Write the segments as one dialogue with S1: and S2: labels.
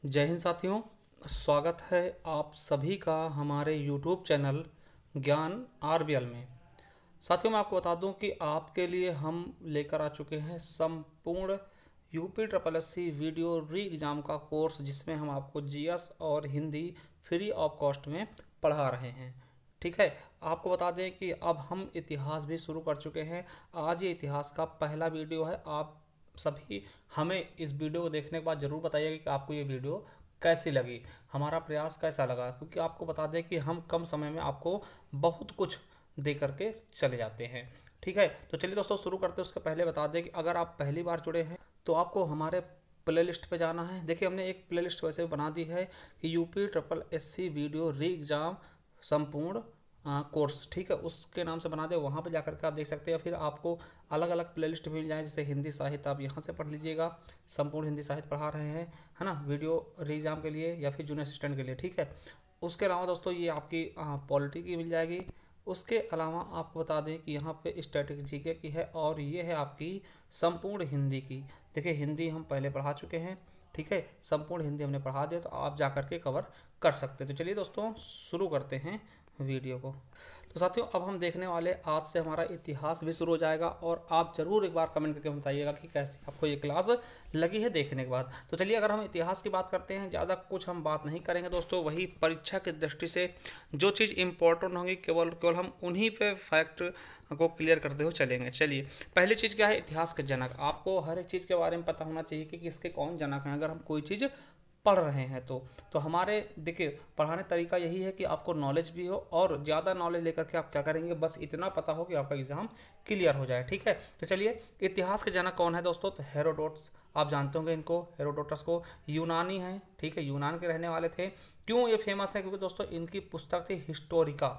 S1: जय हिंद साथियों। स्वागत है आप सभी का हमारे YouTube चैनल ज्ञान आरबीएल में। साथियों, मैं आपको बता दूं कि आपके लिए हम लेकर आ चुके हैं संपूर्ण यूपी ट्रिपल एससी वीडियो री एग्ज़ाम का कोर्स, जिसमें हम आपको जीएस और हिंदी फ्री ऑफ कॉस्ट में पढ़ा रहे हैं। ठीक है, आपको बता दें कि अब हम इतिहास भी शुरू कर चुके हैं। आज ये इतिहास का पहला वीडियो है। आप सभी हमें इस वीडियो को देखने के बाद ज़रूर बताइएगा कि आपको ये वीडियो कैसी लगी, हमारा प्रयास कैसा लगा, क्योंकि आपको बता दें कि हम कम समय में आपको बहुत कुछ दे करके चले जाते हैं। ठीक है, तो चलिए दोस्तों शुरू करते हैं। उसके पहले बता दें कि अगर आप पहली बार जुड़े हैं तो आपको हमारे प्लेलिस्ट पे जाना है। देखिए, हमने एक प्लेलिस्ट वैसे बना दी है कि यूपी ट्रिपल एससी वीडियो री एग्ज़ाम संपूर्ण कोर्स, ठीक है, उसके नाम से बना दे। वहाँ पे जाकर के आप देख सकते हैं। फिर आपको अलग अलग प्लेलिस्ट मिल जाए, जैसे हिंदी साहित्य आप यहाँ से पढ़ लीजिएगा, संपूर्ण हिंदी साहित्य पढ़ा रहे हैं, है ना, वीडियो री एग्ज़ाम के लिए या फिर जूनियर असिस्टेंट के लिए। ठीक है, उसके अलावा दोस्तों ये आपकी पॉलिटी की मिल जाएगी। उसके अलावा आपको बता दें कि यहाँ पे स्टैटिक जीके की है और ये है आपकी संपूर्ण हिंदी की। देखिए, हिंदी हम पहले पढ़ा चुके हैं। ठीक है, संपूर्ण हिंदी हमने पढ़ा दिया, तो आप जा करके कवर कर सकते हैं। तो चलिए दोस्तों शुरू करते हैं वीडियो को। तो साथियों, अब हम देखने वाले, आज से हमारा इतिहास भी शुरू हो जाएगा और आप ज़रूर एक बार कमेंट करके बताइएगा कि कैसी आपको ये क्लास लगी है देखने के बाद। तो चलिए, अगर हम इतिहास की बात करते हैं, ज़्यादा कुछ हम बात नहीं करेंगे दोस्तों। वही परीक्षा की दृष्टि से जो चीज़ इंपॉर्टेंट होंगी केवल केवल हम उन्हीं पे फैक्ट को क्लियर करते हुए चलेंगे। चलिए, पहली चीज़ क्या है, इतिहास के जनक। आपको हर एक चीज़ के बारे में पता होना चाहिए कि किसके कौन जनक हैं अगर हम कोई चीज़ पढ़ रहे हैं तो हमारे देखिए पढ़ाने तरीका यही है कि आपको नॉलेज भी हो और ज़्यादा नॉलेज लेकर के आप क्या करेंगे, बस इतना पता हो कि आपका एग्ज़ाम क्लियर हो जाए। ठीक है, तो चलिए, इतिहास के जनक कौन है दोस्तों, तो हेरोडोटस। आप जानते होंगे इनको, हेरोडोटस को। यूनानी है, ठीक है, यूनान के रहने वाले थे। क्यों ये फेमस है, क्योंकि दोस्तों इनकी पुस्तक थी हिस्टोरिका।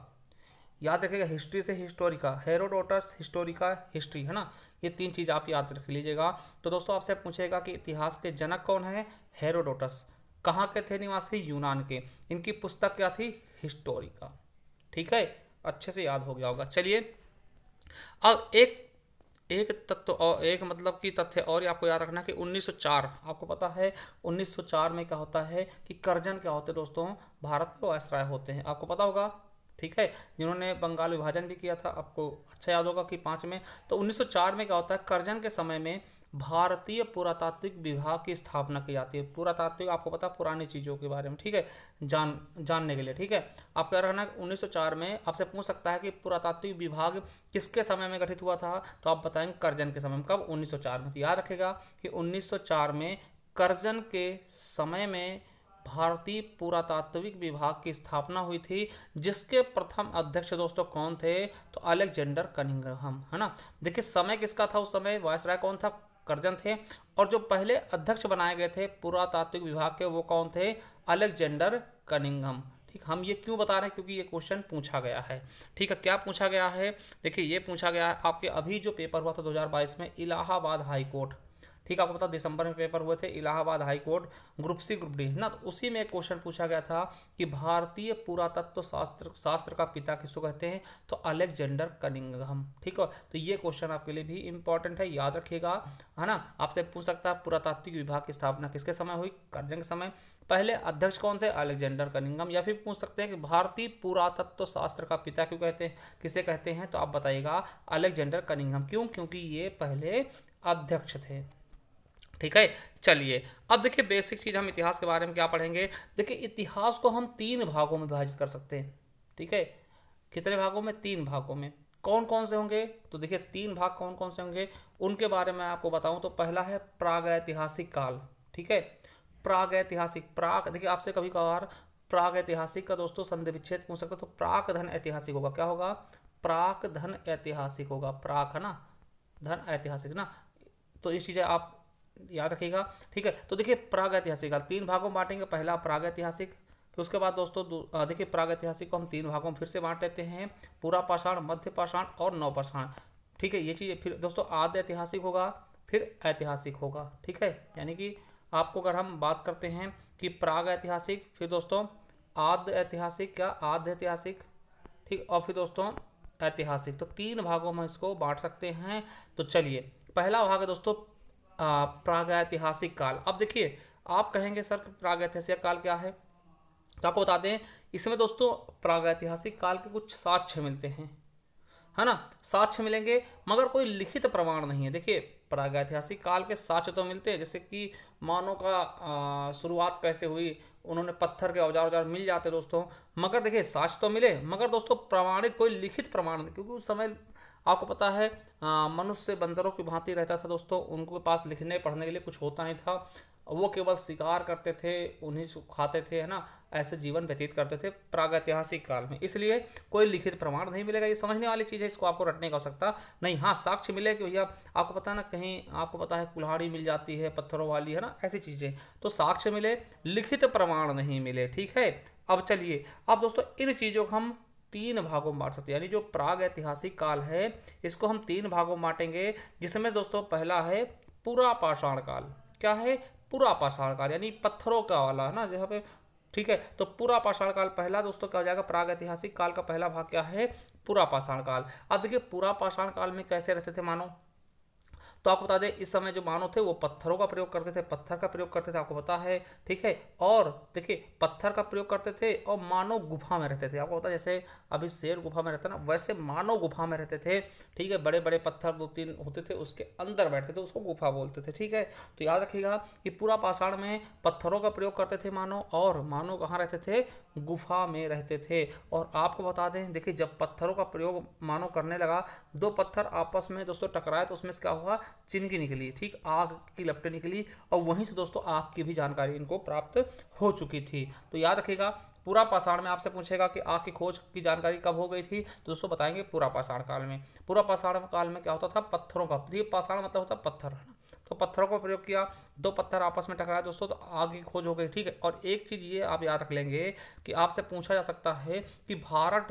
S1: याद रखिएगा, हिस्ट्री से हिस्टोरिका, हेरोडोटस, हिस्टोरिका, हिस्ट्री, है ना, ये तीन चीज़ आप याद रख लीजिएगा। तो दोस्तों आपसे पूछेगा कि इतिहास के जनक कौन है, हेरोडोटस। कहाँ के थे निवासी, यूनान के। इनकी पुस्तक क्या थी, हिस्टोरिका। ठीक है, अच्छे से याद हो गया होगा। चलिए, अब एक एक तत्व और एक मतलब कि तथ्य और आपको याद रखना कि 1904, आपको पता है 1904 में क्या होता है कि कर्जन क्या होते हैं दोस्तों, भारत के वायसराय होते हैं, आपको पता होगा। ठीक है, जिन्होंने बंगाल विभाजन भी किया था, आपको अच्छा याद होगा कि 5 में। तो 1904 में क्या होता है, कर्जन के समय में भारतीय पुरातात्विक विभाग की स्थापना की जाती है। पुरातात्विक आपको पता, पुरानी चीज़ों के बारे में, ठीक है, जानने के लिए। ठीक है, आप क्या रखना, 1904 में आपसे पूछ सकता है कि पुरातात्विक विभाग किसके समय में गठित हुआ था, तो आप बताएंगे कर्जन के समय में। कब, 1904 में। तो याद रखेगा कि 1904 में कर्जन के समय में भारतीय पुरातात्विक विभाग की स्थापना हुई थी, जिसके प्रथम अध्यक्ष दोस्तों कौन थे, तो अलेक्जेंडर कनिंघम, है ना। देखिए, समय किसका था उस समय, वायसराय कौन था, कर्जन थे। और जो पहले अध्यक्ष बनाए गए थे पुरातात्विक विभाग के, वो कौन थे, अलेक्जेंडर कनिंघम। ठीक, हम ये क्यों बता रहे हैं, क्योंकि ये क्वेश्चन पूछा गया है। ठीक है, क्या पूछा गया है, देखिए ये पूछा गया है आपके अभी जो पेपर हुआ था 2022 में, इलाहाबाद हाई कोर्ट। ठीक है, आपको पता दिसंबर में पेपर हुए थे, Allahabad high court, group C group D, है ना। तो उसी में एक क्वेश्चन पूछा गया था कि भारतीय पुरातत्व शास्त्र का पिता किसको कहते हैं, तो अलेक्जेंडर कनिंघम। ठीक है, तो ये क्वेश्चन आपके लिए भी इंपॉर्टेंट है, याद रखिएगा, है ना। आपसे पूछ सकता है पुरातात्विक विभाग की स्थापना किसके समय हुई, कर्जन के समय। पहले अध्यक्ष कौन थे, अलेक्जेंडर कनिंघम। या फिर पूछ सकते हैं कि भारतीय पुरातत्व शास्त्र का पिता क्यों कहते हैं, किसे कहते हैं, तो आप बताइएगा अलेक्जेंडर कनिंघम। क्यों, क्योंकि ये पहले अध्यक्ष थे। ठीक है, चलिए, अब देखिए बेसिक चीज़ हम इतिहास के बारे में क्या पढ़ेंगे। देखिए, इतिहास को हम 3 भागों में विभाजित कर सकते हैं। ठीक है, कितने भागों में, 3 भागों में। कौन कौन से होंगे, तो देखिए 3 भाग कौन कौन से होंगे उनके बारे में आपको बताऊं। तो पहला है प्रागैतिहासिक काल। ठीक है, प्रागैतिहासिक, प्राग, देखिए आपसे कभी कभार प्रागैतिहासिक का दोस्तों संधि विच्छेद पूछ सकते, तो प्राक धन ऐतिहासिक होगा, क्या होगा, प्राक धन ऐतिहासिक होगा, प्राक, है ना, धन ऐतिहासिक ना। तो ये चीज़ें आप याद रखिएगा। ठीक है, तो देखिए प्रागैतिहासिक काल 3 भागों में बांटेंगे। पहला प्रागैतिहासिक, फिर उसके बाद दोस्तों देखिए प्रागैतिहासिक को हम 3 भागों में फिर से बांट लेते हैं, पूरा पाषाण, मध्य पाषाण और नवपाषाण। ठीक है, ये चीज़ फिर दोस्तों आद्य ऐतिहासिक होगा, फिर ऐतिहासिक होगा। ठीक है, यानी कि आपको अगर हम बात करते हैं कि प्राग ऐतिहासिक, फिर दोस्तों आद्य ऐतिहासिक, क्या आद्य ऐतिहासिक, ठीक, और फिर दोस्तों ऐतिहासिक। तो 3 भागों में इसको बांट सकते हैं। तो चलिए, पहला भाग है दोस्तों प्रागैतिहासिक काल। अब देखिए आप कहेंगे सर प्रागैतिहासिक काल क्या है, तो आपको बता दें इसमें दोस्तों प्रागैतिहासिक काल के कुछ साक्ष्य मिलते हैं, है ना, साक्ष्य मिलेंगे मगर कोई लिखित प्रमाण नहीं है। देखिए प्रागैतिहासिक काल के साक्ष्य तो मिलते हैं, जैसे कि मानव का शुरुआत कैसे हुई, उन्होंने पत्थर के औजार मिल जाते दोस्तों, मगर देखिए साक्ष्य तो मिले मगर दोस्तों प्रमाणित कोई लिखित प्रमाण नहीं, क्योंकि उस समय आपको पता है मनुष्य बंदरों की भांति रहता था दोस्तों, उनके पास लिखने पढ़ने के लिए कुछ होता नहीं था, वो केवल शिकार करते थे, उन्हीं से खाते थे, है ना, ऐसे जीवन व्यतीत करते थे प्रागैतिहासिक काल में, इसलिए कोई लिखित प्रमाण नहीं मिलेगा। ये समझने वाली चीज़ है, इसको आपको रटने की आवश्यकता नहीं। हाँ साक्ष्य मिले कि भैया आपको पता है ना, कहीं आपको पता है कुल्हाड़ी मिल जाती है पत्थरों वाली, है ना, ऐसी चीज़ें, तो साक्ष्य मिले, लिखित प्रमाण नहीं मिले, ठीक है। अब चलिए, अब दोस्तों इन चीज़ों को हम तीन भागों में बांट सकते हैं, यानी जो प्राग ऐतिहासिक काल है इसको हम तीन भागों में बांटेंगे, जिसमें दोस्तों पहला है पूरा पाषाण काल। क्या है? पूरा पाषाण काल, यानी पत्थरों का वाला, है ना, जहाँ पे, ठीक है। तो पूरा पाषाण काल पहला दोस्तों क्या हो जाएगा, प्राग ऐतिहासिक काल का पहला भाग क्या है, पूरा पाषाण काल। अब देखिए पूरा पाषाण काल में कैसे रहते थे मानव, तो आपको बता दें इस समय जो मानव थे वो पत्थरों का प्रयोग करते थे, पत्थर का प्रयोग करते थे, आपको पता है, ठीक है। और देखिए पत्थर का प्रयोग करते थे और मानव गुफा में रहते थे, आपको पता है जैसे अभी शेर गुफा में रहता है ना, वैसे मानव गुफा में रहते थे, ठीक है। बड़े बड़े पत्थर 2-3 होते थे, उसके अंदर बैठते थे, उसको गुफा बोलते थे, ठीक है। तो याद रखिएगा कि पूरा पाषाण में पत्थरों का प्रयोग करते थे मानव, और मानव कहाँ रहते थे, गुफा में रहते थे। और आपको बता दें देखिए जब पत्थरों का प्रयोग मानव करने लगा, दो पत्थर आपस में दोस्तों टकराए तो उसमें से क्या हुआ, चिनकी निकली, ठीक, आग की लपटें निकली, और वहीं से दोस्तों आग की भी जानकारी इनको प्राप्त हो चुकी थी। तो याद रखिएगा पूरा पाषाण में आपसे पूछेगा कि आग की खोज की जानकारी कब हो गई थी, तो दोस्तों बताएंगे पूरा पाषाण काल में। पूरा पाषाण काल में क्या होता था, पत्थरों का, पाषाण मतलब होता पत्थर, है ना, तो पत्थरों का प्रयोग किया, दो पत्थर आपस में टकराए दोस्तों तो आग की खोज हो गई, ठीक है। और एक चीज़ ये आप याद रख लेंगे कि आपसे पूछा जा सकता है कि भारत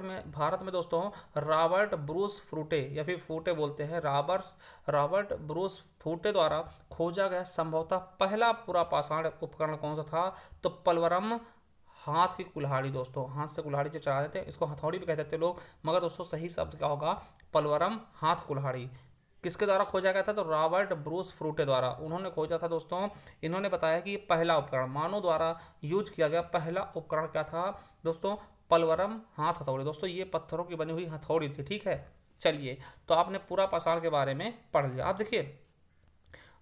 S1: में दोस्तों रॉबर्ट ब्रूस फ्रूटे, या फिर फूटे बोलते हैं, रॉबर्ट ब्रूस फूटे द्वारा खोजा गया संभवतः पहला पूरा पाषाण उपकरण कौन सा था, तो पलवरम हाथ की कुल्हाड़ी दोस्तों, हाथ से कुल्हाड़ी जो चला देते हैं इसको हथौड़ी भी कहते थे लोग, मगर दोस्तों सही शब्द क्या होगा, पलवरम हाथ कुल्हाड़ी। किसके द्वारा खोजा गया था, तो रॉबर्ट ब्रूस फ्रूटे द्वारा उन्होंने खोजा था दोस्तों। इन्होंने बताया कि पहला उपकरण मानव द्वारा यूज किया गया पहला उपकरण क्या था दोस्तों, पलवरम हाथ हथौड़ी। दोस्तों ये पत्थरों की बनी हुई हथौड़ी थी, ठीक है। चलिए तो आपने पूरा पाषाण के बारे में पढ़ लिया। आप देखिए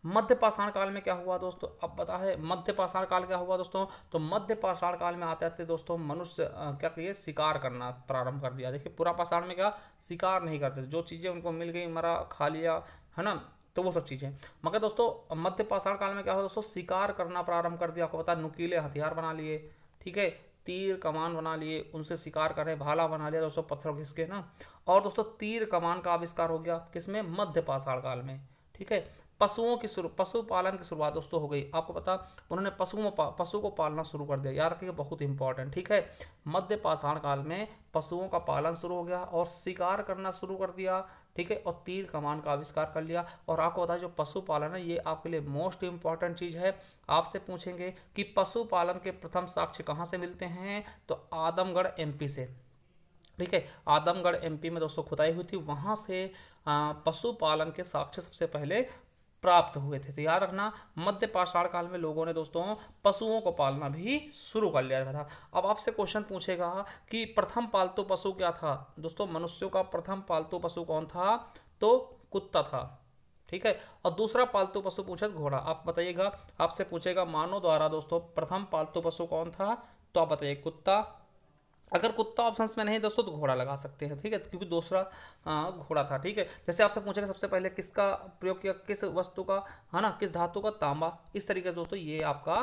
S1: मध्य पाषाण काल में क्या हुआ दोस्तों, अब पता है मध्य पाषाण काल क्या हुआ दोस्तों, तो मध्य पाषाण काल में आते आते दोस्तों मनुष्य क्या किए, शिकार करना प्रारंभ कर दिया। देखिए पूरा पाषाण में क्या, शिकार नहीं करते, जो चीज़ें उनको मिल गई मरा खा लिया, है ना, तो वो सब चीज़ें। मगर दोस्तों मध्य पाषाण काल में क्या हुआ दोस्तों, शिकार करना प्रारंभ कर दिया। आपको पता है नुकीले हथियार बना लिए, ठीक है, तीर कमान बना लिए, उनसे शिकार कर रहे, भाला बना लिया दोस्तों पत्थरों घिस के ना। और दोस्तों तीर कमान का आविष्कार हो गया किसमें, मध्य पाषाण काल में, ठीक है। पशुपालन की शुरुआत दोस्तों हो गई, आपको पता उन्होंने पशु को पालना शुरू कर दिया, याद रखिएगा बहुत इंपॉर्टेंट, ठीक है। मध्य पाषाण काल में पशुओं का पालन शुरू हो गया और शिकार करना शुरू कर दिया, ठीक है, और तीर कमान का आविष्कार कर लिया। और आपको पता है जो पशुपालन है ये आपके लिए मोस्ट इंपॉर्टेंट चीज़ है। आपसे पूछेंगे कि पशुपालन के प्रथम साक्ष्य कहाँ से मिलते हैं, तो आदमगढ़ एमपी से, ठीक है। आदमगढ़ एमपी में दोस्तों खुदाई हुई थी, वहाँ से पशुपालन के साक्ष्य सबसे पहले प्राप्त हुए थे। तो याद रखना मध्य पाषाण काल में लोगों ने दोस्तों पशुओं को पालना भी शुरू कर लिया था। अब आपसे क्वेश्चन पूछेगा कि प्रथम पालतू पशु क्या था दोस्तों, मनुष्यों का प्रथम पालतू पशु कौन था, तो कुत्ता था, ठीक है। और दूसरा पालतू पशु पूछे तो घोड़ा। आप बताइएगा, आपसे पूछेगा मानव द्वारा दोस्तों प्रथम पालतू पशु कौन था, तो आप बताइए कुत्ता। अगर कुत्ता ऑप्शंस में नहीं दोस्तों तो घोड़ा लगा सकते हैं, ठीक है, क्योंकि दूसरा घोड़ा था, ठीक है। जैसे आपसे पूछेगा सबसे पहले किसका प्रयोग किया, किस वस्तु का, है ना, किस धातु का, तांबा। इस तरीके से दोस्तों ये आपका,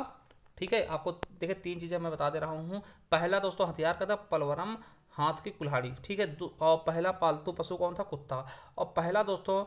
S1: ठीक है। आपको देखिए तीन चीज़ें मैं बता दे रहा हूँ। पहला दोस्तों हथियार का था पलवरम हाथ की कुल्हाड़ी, ठीक है। और पहला पालतू पशु कौन था, कुत्ता। और पहला दोस्तों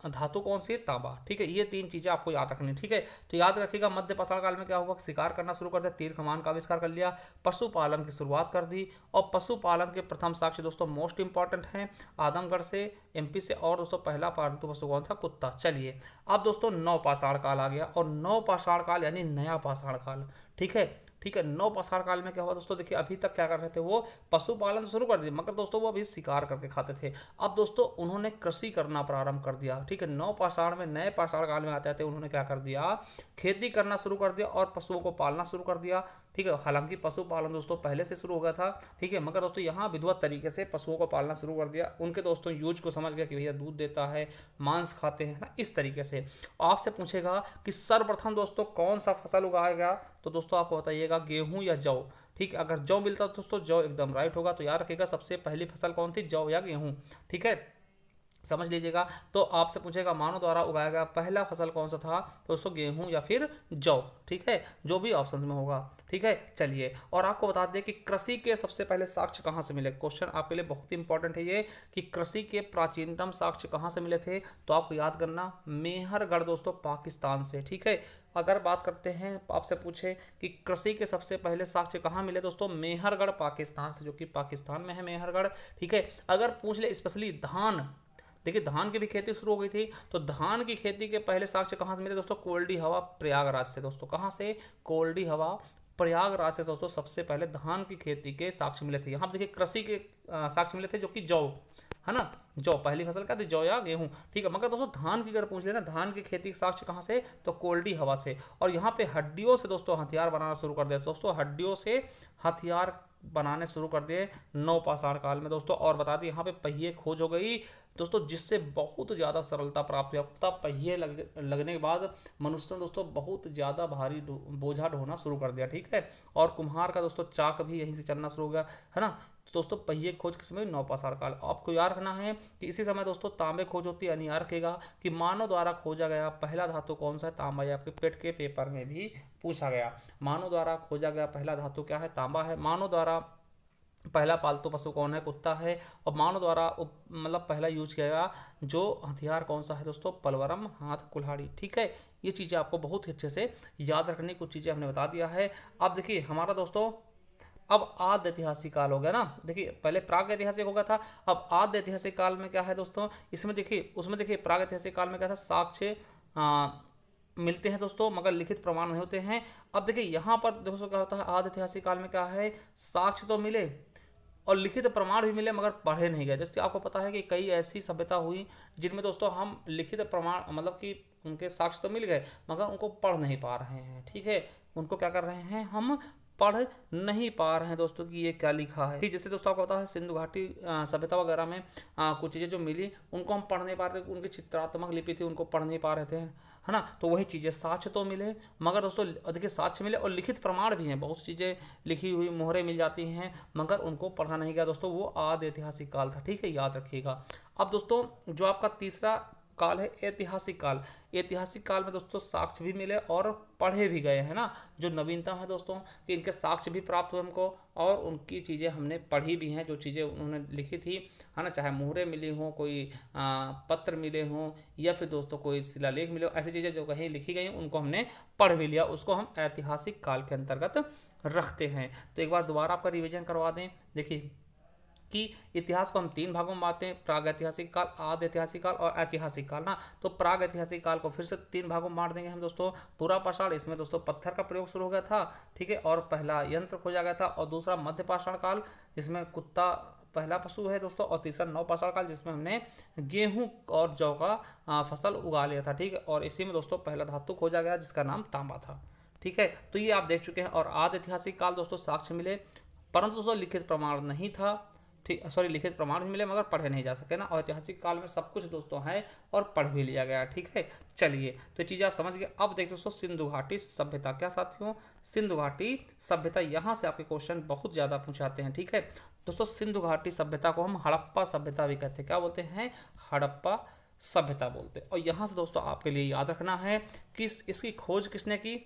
S1: धातु कौन सी है, तांबा, ठीक है। ये तीन चीजें आपको याद रखनी, ठीक है। तो याद रखिएगा मध्य पाषाण काल में क्या हुआ, शिकार करना शुरू कर दिया, तीर कमान का आविष्कार कर लिया, पशुपालन की शुरुआत कर दी। और पशुपालन के प्रथम साक्ष्य दोस्तों मोस्ट इंपॉर्टेंट हैं, आदमगढ़ से, एमपी से। और दोस्तों पहला पालतू पशु कौन था, कुत्ता। चलिए अब दोस्तों नव पाषाण काल आ गया, और नव पाषाण काल यानी नया पाषाण काल, ठीक है। ठीक है। नवपाषाण काल में क्या हुआ दोस्तों, देखिए अभी तक क्या कर रहे थे वो, पशुपालन शुरू कर दिया, मगर दोस्तों वो अभी शिकार करके खाते थे। अब दोस्तों उन्होंने कृषि करना प्रारंभ कर दिया, ठीक है। नवपाषाण में, नए पाषाण काल में आते थे उन्होंने क्या कर दिया, खेती करना शुरू कर दिया और पशुओं को पालना शुरू कर दिया, ठीक है। हालांकि पशुपालन दोस्तों पहले से शुरू हो गया था, ठीक है, मगर दोस्तों यहाँ विधिवत तरीके से पशुओं को पालना शुरू कर दिया। उनके दोस्तों यूज को समझ गया कि भैया दूध देता है, मांस खाते हैं ना, इस तरीके से। आपसे पूछेगा कि सर्वप्रथम दोस्तों कौन सा फसल उगाया गया, तो दोस्तों आपको बताइएगा गेहूं या जौ, ठीक है। अगर जौ मिलता तो दोस्तों जौ एकदम राइट होगा, तो याद रखिएगा सबसे पहली फसल कौन थी, जौ या गेहूं, ठीक है, समझ लीजिएगा। तो आपसे पूछेगा मानव द्वारा उगाया गया पहला फसल कौन सा था, तो दोस्तों गेहूं या फिर जौ, ठीक है, जो भी ऑप्शन में होगा, ठीक है। चलिए, और आपको बता दें कि कृषि के सबसे पहले साक्ष्य कहाँ से मिले। क्वेश्चन आपके लिए बहुत इंपॉर्टेंट है ये, कि कृषि के प्राचीनतम साक्ष्य कहाँ से मिले थे, तो आपको याद करना मेहरगढ़ दोस्तों पाकिस्तान से, ठीक है। अगर बात करते हैं, आपसे पूछे कि कृषि के सबसे पहले साक्ष्य कहाँ मिले दोस्तों, मेहरगढ़ पाकिस्तान से, जो कि पाकिस्तान में है मेहरगढ़, ठीक है। अगर पूछ ले स्पेशली धान, देखिए धान की भी खेती शुरू हो गई थी, तो धान की खेती के पहले साक्ष्य कहाँ से मिले दोस्तों, कोल्डी हवा प्रयागराज से दोस्तों, कहाँ से, कोल्डी हवा प्रयागराज से दोस्तों सबसे पहले धान की खेती के साक्ष्य मिले थे। यहाँ देखिए कृषि के साक्ष्य मिले थे, जो कि जौ है ना, जौ पहली फसल क्या थी, जौ या गेहूं, ठीक है। मगर दोस्तों धान की अगर पूछ ले ना, धान की खेती के साक्ष्य कहाँ से, तो कोल्डी हवा से। और यहाँ पे हड्डियों से दोस्तों हथियार बनाना शुरू कर दिया दोस्तों, हड्डियों से हथियार बनाने शुरू कर दिए नवपाषाण काल में दोस्तों। और बता दें यहाँ पे पहिए खोज हो गई दोस्तों, जिससे बहुत ज़्यादा सरलता प्राप्त हुई। तब पहिए लगने के बाद मनुष्य ने दोस्तों बहुत ज़्यादा भारी बोझा ढोना शुरू कर दिया, ठीक है। और कुम्हार का दोस्तों चाक भी यहीं से चलना शुरू हो गया, है ना। तो दोस्तों पहिए खोज किस समय, नवपाषाण काल। आपको याद रखना है कि इसी समय दोस्तों तांबे खोज होती है, यानी याद रखेगा कि मानव द्वारा खोजा गया पहला धातु कौन सा है, तांबा। या आपके पेट के पेपर में भी पूछा गया, मानव द्वारा खोजा गया पहला धातु क्या है, तांबा है। मानव द्वारा पहला पालतू पशु कौन है, कुत्ता है। और मानव द्वारा मतलब पहला यूज किया गया जो हथियार कौन सा है दोस्तों, पलवरम, हाथ, कुल्हाड़ी, ठीक है। ये चीज़ें आपको बहुत ही अच्छे से याद रखने, कुछ चीज़ें हमने बता दिया है। अब देखिए हमारा दोस्तों अब आद्य ऐतिहासिक काल हो गया ना, देखिए पहले प्राग ऐतिहासिक हो गया था, अब आद्य ऐतिहासिक काल में क्या है दोस्तों, इसमें देखिए, उसमें देखिए प्राग ऐतिहासिक काल में क्या था, साक्ष्य मिलते हैं दोस्तों, मगर लिखित प्रमाण नहीं होते हैं। अब देखिए यहाँ पर दोस्तों क्या होता है, आद्य ऐतिहासिक काल में क्या है, साक्ष्य तो मिले और लिखित प्रमाण भी मिले, मगर पढ़े नहीं गए। जैसे आपको पता है कि कई ऐसी सभ्यता हुई जिनमें दोस्तों हम लिखित प्रमाण, मतलब कि उनके साक्ष्य तो मिल गए मगर उनको पढ़ नहीं पा रहे हैं, ठीक है। उनको क्या कर रहे हैं, हम पढ़ नहीं पा रहे हैं दोस्तों कि ये क्या लिखा है। ठीक, जैसे दोस्तों आपको पता है सिंधु घाटी सभ्यता वगैरह में कुछ चीज़ें जो मिली उनको हम पढ़ नहीं पा रहे थे, उनकी चित्रात्मक लिपि थी उनको पढ़ नहीं पा रहे थे, है ना। तो वही चीज़ें साक्ष्य तो मिले, मगर दोस्तों देखिए साक्ष्य मिले और लिखित प्रमाण भी हैं, बहुत सी चीज़ें लिखी हुई मोहरें मिल जाती हैं, मगर उनको पढ़ा नहीं गया दोस्तों। वो आद्य ऐतिहासिक काल था, ठीक है, याद रखिएगा। अब दोस्तों जो आपका तीसरा काल है ऐतिहासिक काल। ऐतिहासिक काल में दोस्तों साक्ष्य भी मिले और पढ़े भी गए, है ना। जो नवीनतम है दोस्तों कि इनके साक्ष्य भी प्राप्त हुए हमको और उनकी चीज़ें हमने पढ़ी भी हैं, जो चीज़ें उन्होंने लिखी थी, है ना, चाहे मोहरें मिली हों, कोई पत्र मिले हों, या फिर दोस्तों कोई शिलालेख मिले हो, ऐसी चीज़ें जो कहीं लिखी गई उनको हमने पढ़ भी लिया, उसको हम ऐतिहासिक काल के अंतर्गत रखते हैं। तो एक बार दोबारा आपका रिविजन करवा दें। देखिए कि इतिहास को हम तीन भागों में बांटते हैं, प्राग ऐतिहासिक काल, आद्य ऐतिहासिक काल और ऐतिहासिक काल ना। तो प्राग ऐतिहासिक काल को फिर से तीन भागों में बांट देंगे हम दोस्तों। पूरा पाषाण, इसमें दोस्तों पत्थर का प्रयोग शुरू हो गया था, ठीक है, और पहला यंत्र खोजा गया था। और दूसरा मध्य पाषाण काल, जिसमें कुत्ता पहला पशु है दोस्तों। और तीसरा नवपाषाण काल, जिसमें हमने गेहूं और जौ का फसल उगा लिया था, ठीक है। और इसी में दोस्तों पहला धातु खोजा गया जिसका नाम तांबा था, ठीक है। तो ये आप देख चुके हैं। और आद्य ऐतिहासिक काल दोस्तों साक्ष्य मिले, परंतु दोस्तों लिखित प्रमाण नहीं था, ठीक, सॉरी, लिखित प्रमाण भी मिले मगर पढ़े नहीं जा सके ना। और ऐतिहासिक काल में सब कुछ दोस्तों है और पढ़ भी लिया गया, ठीक है। चलिए, तो चीज़ें आप समझ गए। अब देखते दोस्तों सिंधु घाटी सभ्यता, क्या साथियों, सिंधु घाटी सभ्यता, यहाँ से आपके क्वेश्चन बहुत ज़्यादा पूछाते हैं, ठीक है दोस्तों। सिंधु घाटी सभ्यता को हम हड़प्पा सभ्यता भी कहते हैं, क्या बोलते हैं, हड़प्पा सभ्यता बोलते हैं। और यहाँ से दोस्तों आपके लिए याद रखना है कि इसकी खोज किसने की,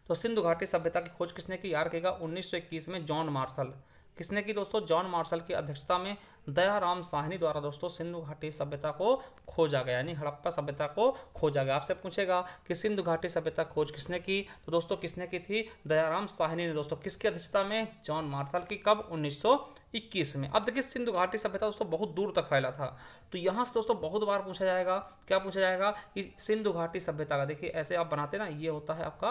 S1: तो सिंधु घाटी सभ्यता की खोज किसने की, याद रखिएगा 1921 में जॉन मार्शल, किसने की दोस्तों, जॉन मार्शल की अध्यक्षता में दयाराम साहनी द्वारा दोस्तों सिंधु घाटी सभ्यता को खोजा गया, यानी हड़प्पा सभ्यता को खोजा गया। आपसे पूछेगा कि सिंधु घाटी सभ्यता खोज किसने की, तो दोस्तों किसने की थी, दयाराम साहनी ने दोस्तों। किसकी अध्यक्षता में, जॉन मार्शल की, कब, 1921 में। अब देखिए सिंधु घाटी सभ्यता दोस्तों बहुत दूर तक फैला था, तो यहाँ से दोस्तों बहुत बार पूछा जाएगा, क्या पूछा जाएगा कि सिंधु घाटी सभ्यता का, देखिए ऐसे आप बनाते ना, ये होता है आपका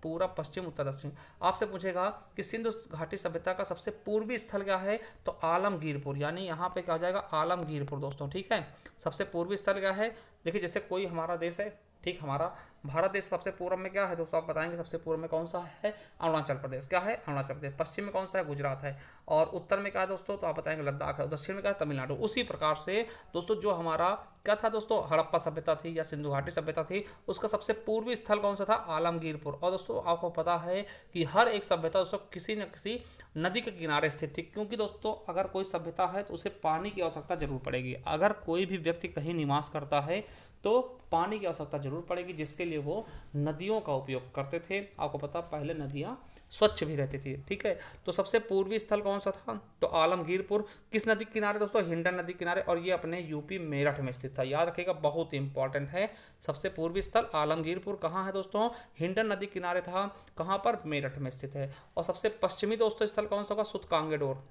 S1: पूरब, पश्चिम, उत्तर, दक्षिण। आपसे पूछेगा कि सिंधु घाटी सभ्यता का सबसे पूर्वी स्थल क्या है, तो आलमगीरपुर, यानी यहाँ पे क्या हो जाएगा, आलमगीरपुर दोस्तों, ठीक है। सबसे पूर्वी स्थल क्या है, देखिए जैसे कोई हमारा देश है, ठीक, हमारा भारत देश सबसे पूर्व में क्या है दोस्तों, आप बताएंगे सबसे पूर्व में कौन सा है, अरुणाचल प्रदेश, क्या है, अरुणाचल प्रदेश। पश्चिम में कौन सा है, गुजरात है। और उत्तर में क्या है दोस्तों, तो आप बताएंगे लद्दाख है। दक्षिण में क्या है, तमिलनाडु। उसी प्रकार से दोस्तों जो हमारा क्या था दोस्तों, हड़प्पा सभ्यता थी या सिंधु घाटी सभ्यता थी, उसका सबसे पूर्वी स्थल कौन सा था, आलमगीरपुर। और दोस्तों आपको पता है कि हर एक सभ्यता दोस्तों किसी न किसी नदी के किनारे स्थित थी, क्योंकि दोस्तों अगर कोई सभ्यता है तो उसे पानी की आवश्यकता जरूर पड़ेगी। अगर कोई भी व्यक्ति कहीं निवास करता है तो पानी की आवश्यकता जरूर पड़ेगी, जिसके लिए वो नदियों का उपयोग करते थे। आपको पता पहले नदियाँ स्वच्छ भी रहती थी, ठीक है। तो सबसे पूर्वी स्थल कौन सा था, तो आलमगीरपुर। किस नदी किनारे दोस्तों, हिंडन नदी किनारे, और ये अपने यूपी मेरठ में स्थित था, याद रखिएगा, बहुत इंपॉर्टेंट है। सबसे पूर्वी स्थल आलमगीरपुर कहाँ है दोस्तों, हिंडन नदी किनारे था, कहाँ पर, मेरठ में स्थित है। और सबसे पश्चिमी दोस्तों स्थल कौन सा होगा, सुतकांगेडोर,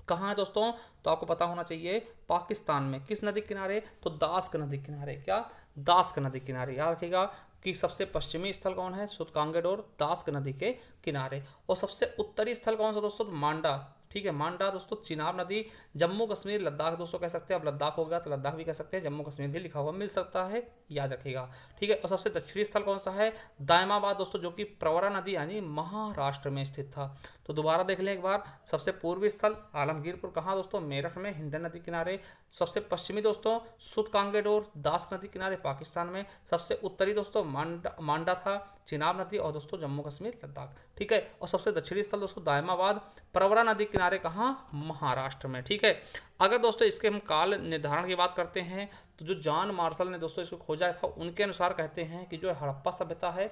S1: कहाँ है दोस्तों, तो आपको पता होना चाहिए पाकिस्तान में। किस नदी किनारे, तो दास्क नदी किनारे, क्या, दास्क नदी किनारे, याद रखिएगा कि सबसे पश्चिमी स्थल कौन है, सुतकांगेडोर, दास्क नदी के किनारे। और सबसे उत्तरी स्थल कौन सा दोस्तों, तो मांडा, ठीक है, मांडा दोस्तों, चिनाब नदी, जम्मू कश्मीर, लद्दाख दोस्तों कह सकते हैं। अब लद्दाख हो गया तो लद्दाख भी कह सकते हैं, जम्मू कश्मीर भी लिखा हुआ मिल सकता है, याद रखिएगा, ठीक है। और सबसे दक्षिणी स्थल कौन सा है, दायमाबाद दोस्तों, जो कि प्रवरा नदी यानी महाराष्ट्र में स्थित था। तो दोबारा देख लें एक बार, सबसे पूर्वी स्थल आलमगीरपुर, कहाँ दोस्तों, मेरठ में, हिंडन नदी किनारे। सबसे पश्चिमी दोस्तों सुतकांगेडोर, दास्क नदी किनारे, पाकिस्तान में। सबसे उत्तरी दोस्तों मांडा था, चिनाब नदी, और दोस्तों जम्मू कश्मीर, लद्दाख, ठीक है। और सबसे दक्षिणी स्थल दोस्तों दायमाबाद, प्रवरा नदी किनारे, कहाँ, महाराष्ट्र में, ठीक है। अगर दोस्तों इसके हम काल निर्धारण की बात करते हैं तो जो जॉन मार्शल ने दोस्तों इसको खोजा था, उनके अनुसार कहते हैं कि जो हड़प्पा सभ्यता है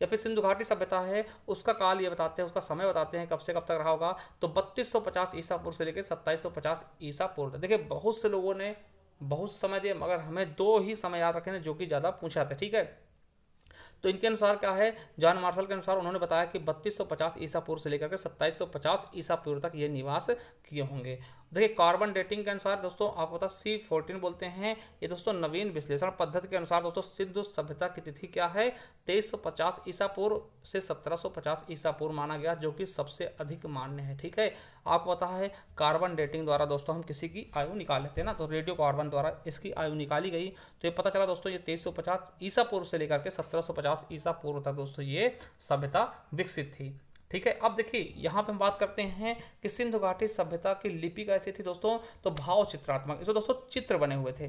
S1: या फिर सिंधु घाटी सभ्यता है, उसका काल ये बताते हैं, उसका समय बताते हैं कब से कब तक रहा होगा, तो 3250 ईसा पूर्व से लेकर 2750 ईसा पूर्व। देखिए बहुत से लोगों ने बहुत से समय दिए, मगर हमें दो ही समय याद रखने जो कि ज़्यादा पूछा था, ठीक है। तो इनके अनुसार क्या है, जॉन मार्शल के अनुसार उन्होंने बताया कि 3250 ईसा पूर्व से लेकर के 2750 ईसा पूर्व तक ये निवास किए होंगे। देखिए कार्बन डेटिंग के अनुसार दोस्तों आपको पता C14 बोलते हैं, ये दोस्तों नवीन विश्लेषण पद्धति के अनुसार दोस्तों सिंधु सभ्यता की तिथि क्या है, 2350 ईसा पूर्व से 1750 ईसा पूर्व माना गया, जो कि सबसे अधिक मान्य है, ठीक है। आपको पता है कार्बन डेटिंग द्वारा दोस्तों हम किसी की आयु निकाल लेते हैं ना, तो रेडियो कार्बन द्वारा इसकी आयु निकाली गई, तो ये पता चला दोस्तों ये 2350 ईसा पूर्व से लेकर के 1750 ईसा पूर्व तक दोस्तों ये सभ्यता विकसित थी, ठीक है। अब देखिए यहाँ पे हम बात करते हैं कि सिंधु घाटी सभ्यता की लिपि कैसी थी दोस्तों, तो भाव चित्रात्मक, इसमें दोस्तों चित्र बने हुए थे।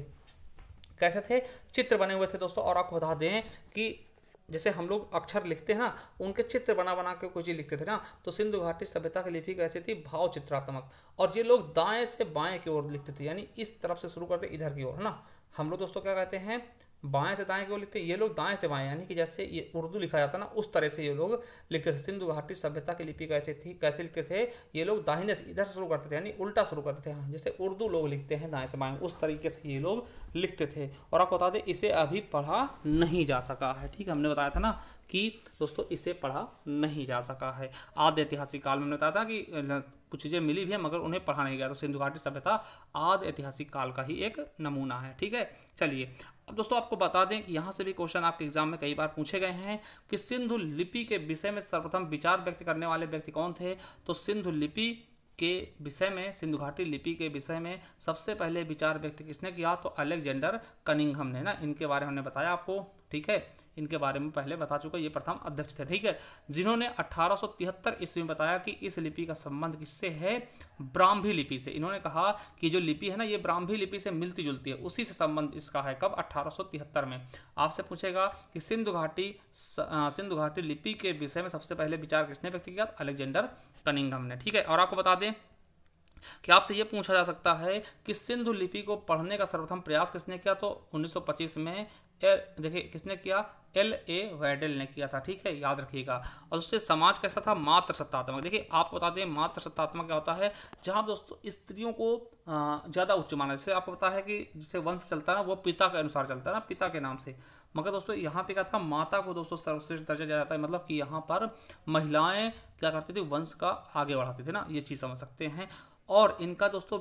S1: कैसे थे, चित्र बने हुए थे दोस्तों। और आपको बता दें कि जैसे हम लोग अक्षर लिखते हैं ना, उनके चित्र बना बना के कोई चीज़ लिखते थे ना, तो सिंधु घाटी सभ्यता की लिपि कैसी थी, भाव चित्रात्मक। और ये लोग दाएं से बाएं की ओर लिखते थे, यानी इस तरफ से शुरू करते इधर की ओर, है ना। हम लोग दोस्तों क्या कहते हैं, बाएं से दाएं की ओर लिखते हैं, ये लोग दाएं से बाएं, यानी कि जैसे ये उर्दू लिखा जाता ना, उस तरह से ये लोग लिखते थे। सिंधु घाटी सभ्यता की लिपि कैसे थी, कैसे लिखते थे, ये लोग दाहिने से इधर शुरू करते थे, यानी उल्टा शुरू करते थे, हाँ, जैसे उर्दू लोग लिखते हैं दाएं से बाएं, उस तरीके से ये लोग लिखते थे। और आपको बता दें इसे अभी पढ़ा नहीं जा सका है, ठीक है। हमने बताया था ना कि दोस्तों इसे पढ़ा नहीं जा सका है। आद्य ऐतिहासिक काल में हमने बताया था कि कुछ चीज़ें मिली भी है मगर उन्हें पढ़ा नहीं गया, तो सिंधु घाटी सभ्यता आद्य ऐतिहासिक काल का ही एक नमूना है, ठीक है। चलिए अब दोस्तों आपको बता दें कि यहाँ से भी क्वेश्चन आपके एग्जाम में कई बार पूछे गए हैं कि सिंधु लिपि के विषय में सर्वप्रथम विचार व्यक्त करने वाले व्यक्ति कौन थे, तो सिंधु लिपि के विषय में, सिंधु घाटी लिपि के विषय में सबसे पहले विचार व्यक्त किसने किया, तो अलेक्जेंडर कनिंघम ने ना, इनके बारे में हमने बताया आपको, ठीक है, इनके बारे में पहले बता चुका, ये प्रथम अध्यक्ष थे, ठीक है, जिन्होंने 1873 ईस्वी में बताया कि इस लिपि का संबंध किससे है, ब्राह्मी लिपि से। इन्होंने कहा कि जो लिपि है ना ये ब्राह्मी लिपि से मिलती जुलती है, उसी से संबंध इसका है। कब, 1873 में। आपसे पूछेगा कि सिंधु घाटी लिपि के विषय में सबसे पहले विचार किसने व्यक्त किया, अलेक्जेंडर कनिंघम ने, ठीक है। और आपको बता दें कि आपसे ये पूछा जा सकता है कि सिंधु लिपि को पढ़ने का सर्वप्रथम प्रयास किसने किया, तो 1925 में देखिए किसने किया, L.A. वैडल ने किया था, ठीक है, याद रखिएगा। और उससे समाज कैसा था, मात्र सत्तात्मक। देखिए आपको बता दें मात्र सत्तात्मक क्या होता है, जहां दोस्तों स्त्रियों को ज़्यादा उच्च माना, जैसे आपको पता है कि जिसे वंश चलता है ना वो पिता के अनुसार चलता है ना, पिता के नाम से, मगर दोस्तों यहाँ पे क्या था, माता को दोस्तों सर्वश्रेष्ठ दर्जा दिया जाता है, मतलब कि यहाँ पर महिलाएं क्या करती थी, वंश का आगे बढ़ाती थी ना, ये चीज़ समझ सकते हैं। और इनका दोस्तों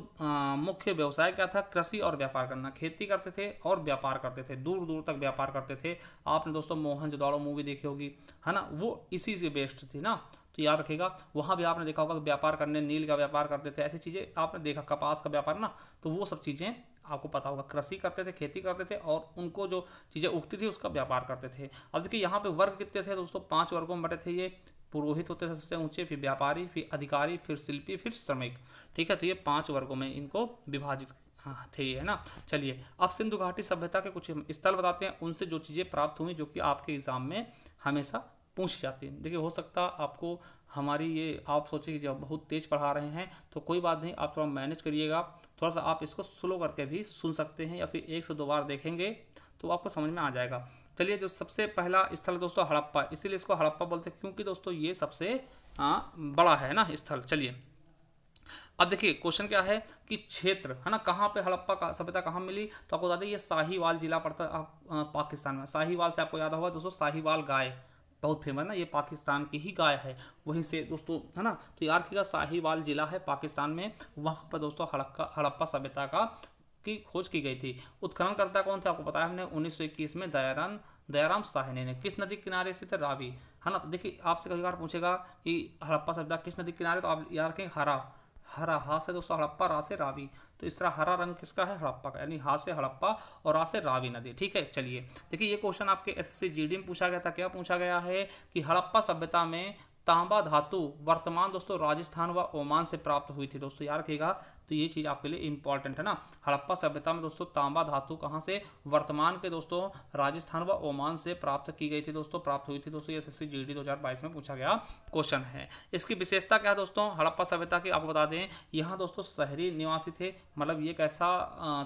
S1: मुख्य व्यवसाय क्या था? कृषि और व्यापार करना। खेती करते थे और व्यापार करते थे, दूर दूर तक व्यापार करते थे। आपने दोस्तों मोहनजोदड़ो मूवी देखी होगी, है ना, वो इसी से बेस्ड थी ना। तो याद रखिएगा, वहाँ भी आपने देखा होगा कि व्यापार करने, नील का व्यापार करते थे, ऐसी चीज़ें आपने देखा, कपास का व्यापार ना, तो वो सब चीज़ें आपको पता होगा। कृषि करते थे, खेती करते थे, और उनको जो चीज़ें उगती थी उसका व्यापार करते थे। अब देखिए यहाँ पे वर्ग कितने थे दोस्तों? 5 वर्गों में बटे थे ये। पुरोहित होते थे सबसे ऊंचे, फिर व्यापारी, फिर अधिकारी, फिर शिल्पी, फिर श्रमिक। ठीक है, तो ये 5 वर्गों में इनको विभाजित थे ये, है ना। चलिए अब सिंधु घाटी सभ्यता के कुछ स्थल बताते हैं, उनसे जो चीज़ें प्राप्त हुई जो कि आपके एग्जाम में हमेशा पूछी जाती है। देखिए हो सकता आपको हमारी ये, आप सोचिए कि जब बहुत तेज पढ़ा रहे हैं तो कोई बात नहीं, आप थोड़ा मैनेज करिएगा, थोड़ा सा आप इसको स्लो करके भी सुन सकते हैं, या फिर 1 से 2 बार देखेंगे तो आपको समझ में आ जाएगा। चलिए जो सबसे पहला स्थल दोस्तों हड़प्पा, इसीलिए इसको हड़प्पा बोलते हैं क्योंकि दोस्तों ये सबसे बड़ा है ना स्थल। चलिए अब देखिए क्वेश्चन क्या है कि क्षेत्र, है ना, कहाँ पे हड़प्पा का सभ्यता कहाँ मिली? तो आपको बता दें ये साहिवाल जिला पड़ता है पाकिस्तान में। साहिवाल से आपको याद होगा दोस्तों, साहिवाल गाय बहुत फेमस ना, ये पाकिस्तान की ही गाय है, वहीं से दोस्तों, है ना। तो याद रखिएगा साहिवाल जिला है पाकिस्तान में, वहाँ पर दोस्तों हड़प्पा सभ्यता का की खोज की गई थी। उत्खननकर्ता कौन थे? आपको बताया हमने 1921 में दयाराम साहनी ने। किस नदी के किनारे स्थित है? रावी, है ना। तो देखिए आपसे कई बार पूछेगा कि हड़प्पा सभ्यता किस नदी के किनारे, तो आप याद रखें हरा, हरा, हा से दोस्तों हड़प्पा, रा से रावी। तो इस तरह हरा रंग किसका है? हड़प्पा का, यानी हा से हड़प्पा और रा से रावी नदी। ठीक है, चलिए देखिए ये क्वेश्चन आपके एसएससी जीडी में पूछा गया था। क्या पूछा गया है कि हड़प्पा सभ्यता में तांबा धातु वर्तमान दोस्तों राजस्थान व ओमान से प्राप्त हुई थी। दोस्तों याद रखिएगा, तो ये चीज़ आपके लिए इंपॉर्टेंट है ना। हड़प्पा सभ्यता में दोस्तों तांबा धातु कहाँ से? वर्तमान के दोस्तों राजस्थान व ओमान से प्राप्त की गई थी दोस्तों, प्राप्त हुई थी दोस्तों। ये एसएससी जीडी 2022 में पूछा गया क्वेश्चन है। इसकी विशेषता क्या है दोस्तों हड़प्पा सभ्यता की? आपको बता दें यहाँ दोस्तों शहरी निवासी थे, मतलब ये कैसा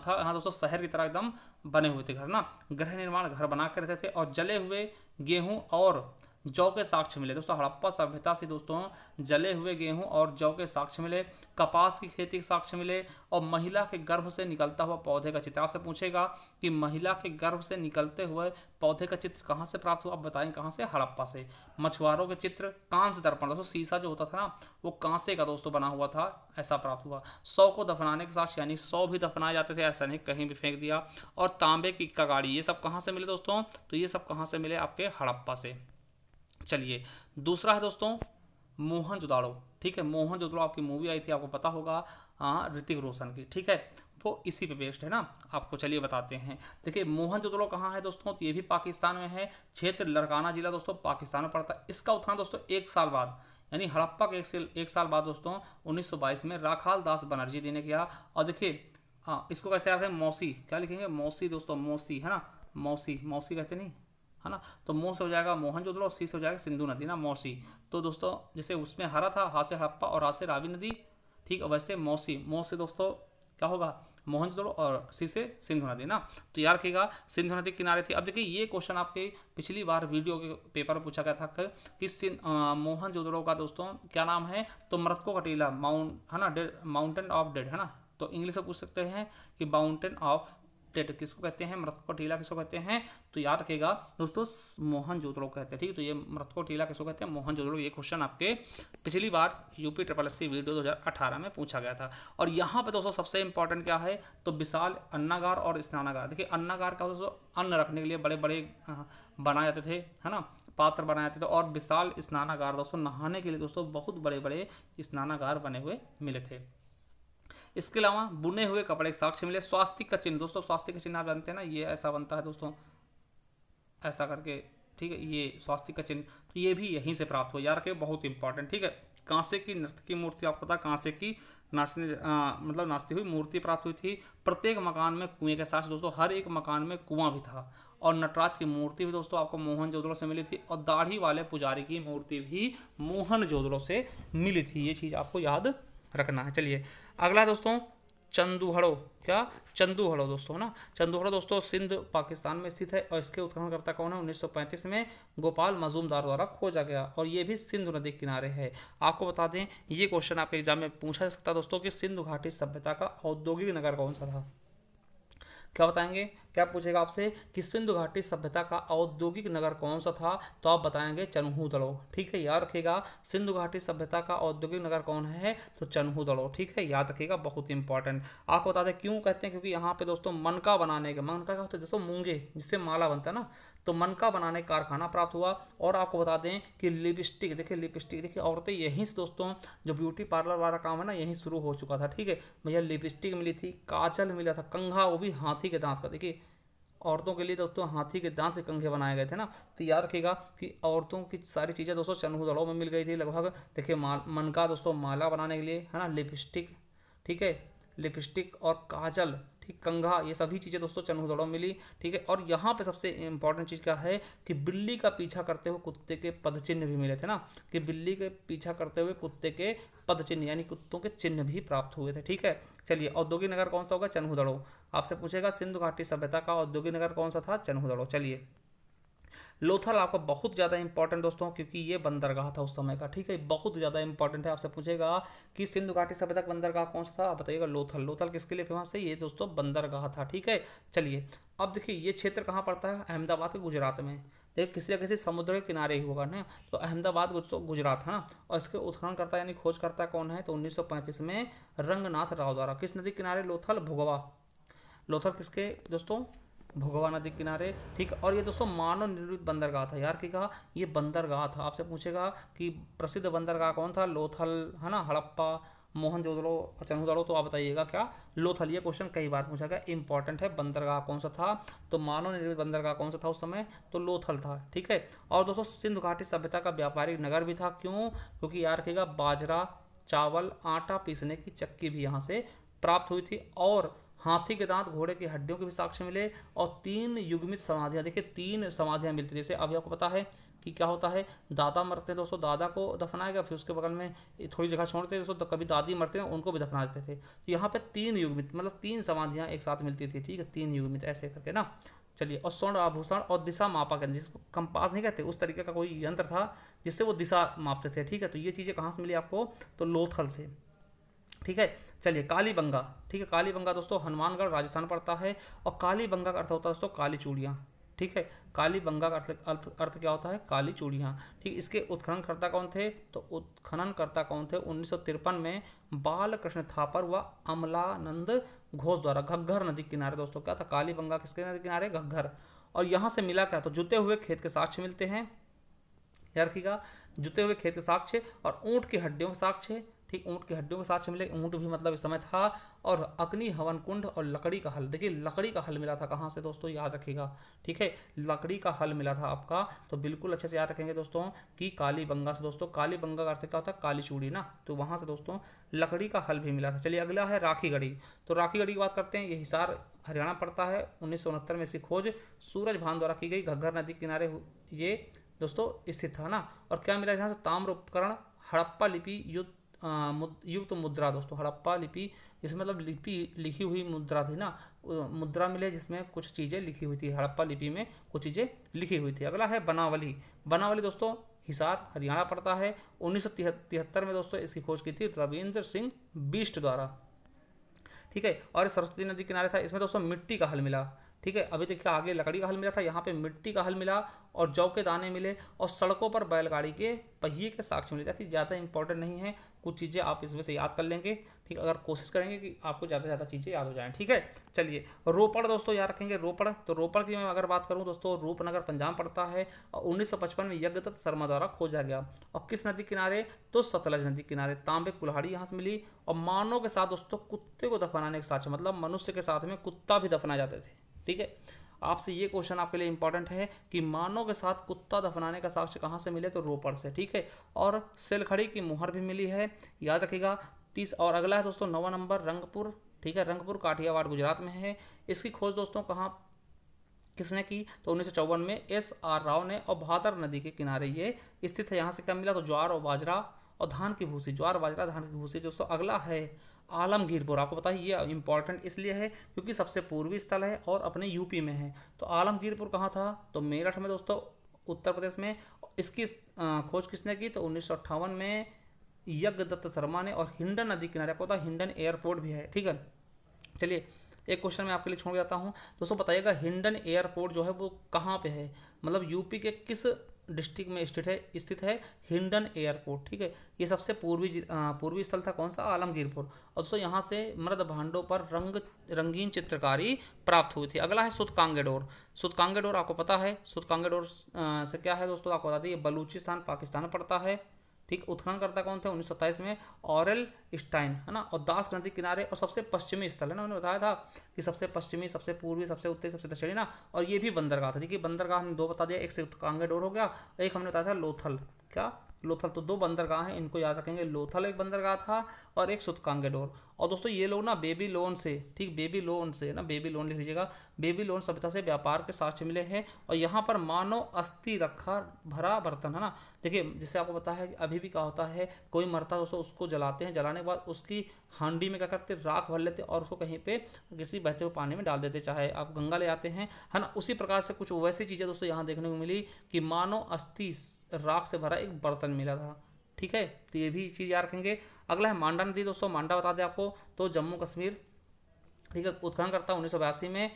S1: था, यहाँ दोस्तों शहर की तरह एकदम बने हुए थे घर ना, गृह निर्माण घर बना कर रहते थे, और जले हुए गेहूं और जौ के साक्ष्य मिले। दोस्तों हड़प्पा सभ्यता से दोस्तों जले हुए गेहूं और जौ के साक्ष्य मिले, कपास की खेती के साक्ष्य मिले, और महिला के गर्भ से निकलता हुआ पौधे का चित्र। आपसे पूछेगा कि महिला के गर्भ से निकलते हुए पौधे का चित्र कहाँ से प्राप्त हुआ? आप बताएं कहाँ से? हड़प्पा से। मछुआरों के चित्र, कांस्य दर्पण, दोस्तों शीशा जो होता था ना वो कांसे का दोस्तों बना हुआ था, ऐसा प्राप्त हुआ। सौ को दफनाने के साक्ष्य, यानी 100 भी दफनाए जाते थे, ऐसा नहीं कहीं भी फेंक दिया। और तांबे की कगाड़ी, ये सब कहाँ से मिले दोस्तों? तो ये सब कहाँ से मिले? आपके हड़प्पा से। चलिए दूसरा है दोस्तों मोहनजोदाड़ो। ठीक है, मोहनजोदाड़ो आपकी मूवी आई थी, आपको पता होगा, ऋतिक रोशन की। ठीक है, वो इसी पे बेस्ड है ना, आपको चलिए बताते हैं। देखिए मोहनजोदाड़ो कहाँ है दोस्तों? तो ये भी पाकिस्तान में है, क्षेत्र लड़काना जिला दोस्तों पाकिस्तान में पड़ता है। इसका उत्थान दोस्तों 1 साल बाद, यानी हड़प्पा के एक साल बाद दोस्तों 1922 में राखाल दास बनर्जी जी ने किया। और देखिए इसको कैसे याद है? मौसी, क्या लिखेंगे? मौसी दोस्तों, मौसी, है ना, मौसी, मौसी कहते नहीं, है ना। तो मोह से हो जाएगा मोहनजोदड़ो, सी से हो जाएगा सिंधु नदी ना, मौसी। तो दोस्तों जैसे उसमें हरा था, हा से हड़प्पा और रा से रावी नदी, ठीक है, वैसे मौसी, मोह से दोस्तों क्या होगा? मोहनजोदड़ो, और सी से सिंधु नदी ना। तो याद रखिएगा सिंधु नदी किनारे थी। अब देखिए ये क्वेश्चन आपके पिछली बार वीडियो के पेपर में पूछा गया था कि मोहनजोदड़ो का दोस्तों क्या नाम है? तो मृतकों का टीला, है ना, माउंटेन ऑफ डेड, है ना। तो इंग्लिश में पूछ सकते हैं कि माउंटेन ऑफ डेड किसको कहते हैं? मृतकों का टीला किसको कहते हैं? तो याद रखिएगा दोस्तों मोहनजोदड़ो कहते हैं। ठीक, तो ये मृतकों का टीला किसको कहते हैं? मोहनजोदड़ो। ये क्वेश्चन आपके पिछली बार यूपी SSC वीडियो 2018 में पूछा गया था। और यहाँ पे दोस्तों सबसे इंपॉर्टेंट क्या है? तो विशाल अन्नागार और स्नानागार। देखिए अन्नागार का दोस्तों अन्न रखने के लिए बड़े बड़े बनाए जाते थे, है ना, पात्र बनाए जाते थे। और विशाल स्नानागार दोस्तों नहाने के लिए दोस्तों बहुत बड़े बड़े स्नानागार बने हुए मिले थे। इसके अलावा बुने हुए कपड़े के साक्ष्य मिले। स्वास्तिक का चिन्ह दोस्तों, स्वास्तिक का चिन्ह आप जानते हैं ना, ये ऐसा बनता है दोस्तों, ऐसा करके, ठीक है, ये स्वास्तिक का चिन्ह, तो ये भी यहीं से प्राप्त हुआ। यार के बहुत इंपॉर्टेंट। ठीक है, कांसे की नृत्य की मूर्ति, आपको पता, कांसे की मतलब नाचती हुई मूर्ति प्राप्त हुई थी। प्रत्येक मकान में कुएं के साक्ष्य दोस्तों, हर एक मकान में कुआं भी था। और नटराज की मूर्ति भी दोस्तों आपको मोहनजोदड़ो से मिली थी। और दाढ़ी वाले पुजारी की मूर्ति भी मोहनजोदड़ो से मिली थी। ये चीज़ आपको याद रखना है। चलिए अगला दोस्तों चंदूहड़ो, क्या? चंदूहड़ो दोस्तों, है ना। चंदूहड़ो दोस्तों सिंध पाकिस्तान में स्थित है, और इसके उत्खननकर्ता कौन है? 1935 में गोपाल मजूमदार द्वारा खोजा गया, और ये भी सिंधु नदी के किनारे है। आपको बता दें ये क्वेश्चन आपके एग्जाम में पूछा जा सकता है दोस्तों कि सिंधु घाटी सभ्यता का औद्योगिक नगर कौन सा था? क्या बताएंगे, क्या पूछेगा आपसे कि सिंधु घाटी सभ्यता का औद्योगिक नगर कौन सा था, तो आप बताएंगे चनहूदड़ो। ठीक है, याद रखिएगा, सिंधु घाटी सभ्यता का औद्योगिक नगर कौन है, तो चनहूदड़ो। ठीक है, याद रखिएगा, बहुत इंपॉर्टेंट। आपको बता दें क्यों कहते हैं, क्योंकि यहाँ पे दोस्तों मनका बनाने के, मनका क्या होता है दोस्तों, मूंगे जिससे माला बनता है ना, तो मनका बनाने का कारखाना प्राप्त हुआ। और आपको बता दें कि लिपस्टिक, देखिए लिपस्टिक, देखिए औरतें यहीं से दोस्तों, जो ब्यूटी पार्लर वाला काम है ना, यहीं शुरू हो चुका था। ठीक है भैया, लिपस्टिक मिली थी, काजल मिला था, कंघा वो भी हाथी के दांत का। देखिए औरतों के लिए दोस्तों हाथी के दांत के कंघे बनाए गए थे ना, तो याद रखिएगा कि औरतों की सारी चीज़ें दोस्तों चनहूदड़ो में मिल गई थी लगभग। देखिए मनका दोस्तों माला बनाने के लिए है ना, लिपस्टिक, ठीक है, लिपस्टिक और काजल, ठीक, कंघा, ये सभी चीज़ें दोस्तों चनहूदड़ो में मिली। ठीक है, और यहाँ पे सबसे इंपॉर्टेंट चीज़ क्या है कि बिल्ली का पीछा करते हुए कुत्ते के पदचिन्ह भी मिले थे ना, कि बिल्ली के पीछा करते हुए कुत्ते के पदचिन्ह यानी कुत्तों के चिन्ह भी प्राप्त हुए थे। ठीक है, चलिए औद्योगिक नगर कौन सा होगा, चनहूदड़ो। आपसे पूछेगा सिंधु घाटी सभ्यता का औद्योगिक नगर कौन सा था, चनहूदड़ो। चलिए लोथल आपका बहुत ज़्यादा इंपॉर्टेंट दोस्तों, क्योंकि ये बंदरगाह था उस समय का। ठीक है, बहुत ज़्यादा इंपॉर्टेंट है। आपसे पूछेगा कि सिंधु घाटी सभ्यता का बंदरगाह कौन सा था, आप बताइएगा लोथल। लोथल किसके लिए फेमस है, ये दोस्तों बंदरगाह था। ठीक है, चलिए अब देखिए ये क्षेत्र कहाँ पड़ता है, अहमदाबाद के गुजरात में। देखिए किसी न किसी समुद्र के किनारे ही होगा ना, तो अहमदाबाद गुजरात है ना। और इसके उत्खननकर्ता यानी खोजकर्ता कौन है, तो 1935 में रंगनाथ राव द्वारा। किस नदी किनारे, लोथल भुगवा। लोथल किसके दोस्तों, भुगवा नदी किनारे। ठीक है, और ये दोस्तों मानव निर्मित बंदरगाह था यार, की कहा ये बंदरगाह था। आपसे पूछेगा कि प्रसिद्ध बंदरगाह कौन था, लोथल है ना, हड़प्पा, मोहनजोदड़ो और चनहूदड़ो, तो आप बताइएगा क्या, लोथल। ये क्वेश्चन कई बार पूछा गया, इंपॉर्टेंट है। बंदरगाह कौन सा था, तो मानव निर्मित बंदरगाह कौन सा था उस समय, तो लोथल था। ठीक है, और दोस्तों सिंधु घाटी सभ्यता का व्यापारिक नगर भी था। क्यों, क्योंकि यार रखिएगा बाजरा, चावल, आटा पीसने की चक्की भी यहाँ से प्राप्त हुई थी, और हाथी के दांत, घोड़े की हड्डियों के भी साक्ष्य मिले, और 3 युग्मित समाधियां, देखिए 3 समाधियां मिलती। जैसे अभी आपको पता है कि क्या होता है, दादा मरते हैं दोस्तों, दादा को दफनाया गया, फिर उसके बगल में थोड़ी जगह छोड़ते हैं दोस्तों, तो कभी दादी मरते हैं उनको भी दफना देते थे। तो यहाँ पे 3 युग्मित मतलब 3 समाधियां एक साथ मिलती थी। ठीक है, 3 युग्मित ऐसे करके ना। चलिए, और स्वर्ण आभूषण और दिशा मापा के, जिसको कंपास नहीं कहते, उस तरीके का कोई यंत्र था जिससे वो दिशा मापते थे। ठीक है, तो ये चीज़ें कहाँ से मिली आपको, तो लोथल से। ठीक है, चलिए कालीबंगा। ठीक है, कालीबंगा दोस्तों हनुमानगढ़ राजस्थान पड़ता है, और कालीबंगा का अर्थ होता है दोस्तों काली चूड़ियाँ। ठीक है, कालीबंगा का अर्थ क्या होता है, काली चूड़ियाँ। ठीक, इसके उत्खननकर्ता कौन थे, तो उत्खननकर्ता कौन थे, 1953 में बालकृष्ण थापर व अमलानंद घोष द्वारा। घग्घर नदी किनारे दोस्तों क्या था, कालीबंगा किसके नदी किनारे, घग्घर। और यहाँ से मिला क्या, तो जुते हुए खेत के साक्ष्य मिलते हैं, याद रखिएगा, जुते हुए खेत के साक्ष्य और ऊँट की हड्डियों के साक्ष्य। ठीक, ऊँट की हड्डियों के साक्ष्य मिले, ऊँट भी मतलब इस समय था, और अग्नि हवन कुंड और लकड़ी का हल। देखिए लकड़ी का हल मिला था कहाँ से दोस्तों, याद रखिएगा। ठीक है, लकड़ी का हल मिला था आपका, तो बिल्कुल अच्छे से याद रखेंगे दोस्तों कि कालीबंगा से। दोस्तों कालीबंगा का अर्थ क्या होता है, काली चूड़ी ना, तो वहाँ से दोस्तों लकड़ी का हल भी मिला था। चलिए अगला है राखीगढ़ी। तो राखीगढ़ी की बात करते हैं, ये हिसार हरियाणा पड़ता है। 1969 में इसकी खोज सूरज भान द्वारा की गई, घग्घर नदी किनारे ये दोस्तों स्थित था ना। और क्या मिला यहाँ से, ताम्र उपकरण, हड़प्पा लिपि युक्त मुद्रा दोस्तों, हड़प्पा लिपि, इसमें मतलब लिपि लिखी हुई मुद्रा थी ना, मुद्रा मिले जिसमें कुछ चीज़ें लिखी हुई थी, हड़प्पा लिपि में कुछ चीज़ें लिखी हुई थी। अगला है बनावली। बनावली दोस्तों हिसार हरियाणा पड़ता है। 1973 में दोस्तों इसकी खोज की थी रविंद्र सिंह बिष्ट द्वारा। ठीक है, और सरस्वती नदी किनारे था, इसमें दोस्तों मिट्टी का हल मिला। ठीक है, अभी देखिए आगे लकड़ी का हल मिला था, यहाँ पे मिट्टी का हल मिला, और जौ के दाने मिले, और सड़कों पर बैलगाड़ी के पहिए के साक्ष्य मिले। ताकि ज़्यादा इंपॉर्टेंट नहीं है, कुछ चीज़ें आप इसमें से याद कर लेंगे। ठीक, अगर कोशिश करेंगे कि आपको ज़्यादा से ज़्यादा चीज़ें याद हो जाएं। ठीक है, चलिए रोपड़ दोस्तों याद रखेंगे, रोपड़। तो रोपड़ की मैं अगर बात करूँ दोस्तों, रूपनगर पंजाब पड़ता है, और 1955 में यज्ञदत्त शर्मा द्वारा खोजा गया। और किस नदी किनारे, तो सतलज नदी किनारे। तांबे कुल्हाड़ी यहाँ से मिली, और मानव के साथ दोस्तों कुत्ते को दफनाने के साक्ष्य, मतलब मनुष्य के साथ में कुत्ता भी दफनाए जाते थे। ठीक है, आपसे ये क्वेश्चन आपके लिए इंपॉर्टेंट है कि मानव के साथ कुत्ता दफनाने का साक्ष्य कहाँ से मिले, तो रोपड़ से। ठीक है, और सेलखड़ी की मुहर भी मिली है, याद रखिएगा। 30 और अगला है दोस्तों 9वां नंबर रंगपुर। ठीक है, रंगपुर काठियावाड़ गुजरात में है। इसकी खोज दोस्तों कहाँ किसने की, तो 1954 में SR राव ने, और भादर नदी के किनारे ये स्थित है। यहाँ से क्या मिला, तो ज्वार और बाजरा और धान की भूसी, ज्वार बाजरा धान की भूसी। दोस्तों अगला है आलमगीरपुर। आपको पता है ये इंपॉर्टेंट इसलिए है क्योंकि सबसे पूर्वी स्थल है और अपने यूपी में है। तो आलमगीरपुर कहाँ था, तो मेरठ में दोस्तों, उत्तर प्रदेश में। इसकी खोज किसने की, तो 1958 में यज्ञदत्त शर्मा ने। और हिंडन नदी किनारे, आपको पता है हिंडन एयरपोर्ट भी है। ठीक है, चलिए एक क्वेश्चन मैं आपके लिए छोड़ जाता हूँ दोस्तों, बताइएगा हिंडन एयरपोर्ट जो है वो कहाँ पे है, मतलब यूपी के किस डिस्ट्रिक्ट में स्थित है हिंडन एयरपोर्ट। ठीक है, ये सबसे पूर्वी स्थल था कौन सा, आलमगीरपुर। और दोस्तों यहाँ से मृद भांडों पर रंगीन चित्रकारी प्राप्त हुई थी। अगला है सुतकांगेडोर। सुतकांगेडोर आपको पता है, सुतकांगेडोर से क्या है दोस्तों, आपको बता दें ये बलूचिस्तान पाकिस्तान में पड़ता है। ठीक, उत्खननकर्ता कौन थे 1927 में, ऑरेल स्टाइन, है ना। और दास नदी किनारे और सबसे पश्चिमी स्थल है ना, मैंने बताया था कि सबसे पश्चिमी, सबसे पूर्वी, सबसे उत्तरी, सबसे दक्षिणी ना। और ये भी बंदरगाह था। देखिए बंदरगाह हमने दो बता दिया, एक सुतकांगेडोर हो गया, एक हमने बताया था लोथल। क्या, लोथल। तो दो बंदरगाह हैं, इनको याद रखेंगे, लोथल एक बंदरगाह था और एक सुतकांगेडोर। और दोस्तों ये लोग ना बेबीलोन से, ठीक, बेबीलोन से ना, बेबीलोन लिख लीजिएगा, बेबीलोन सभ्यता से व्यापार के साक्ष्य मिले हैं। और यहाँ पर मानव अस्थि रखा भरा बर्तन, है ना। देखिए जिससे आपको पता है कि अभी भी क्या होता है, कोई मरता है दोस्तों, उसको जलाते हैं, जलाने के बाद उसकी हांडी में क्या करते, राख भर लेते और उसको कहीं पे किसी बहते हुए पानी में डाल देते, चाहे आप गंगा ले आते हैं, है ना। उसी प्रकार से कुछ वैसी चीज़ें दोस्तों यहाँ देखने को मिली कि मानव अस्थि राख से भरा एक बर्तन मिला था। ठीक है, तो ये भी चीज़ याद रखेंगे। अगला है मांडा नदी दोस्तों, मांडा बता दें आपको तो जम्मू कश्मीर। ठीक है, उत्खनन करता 1982 में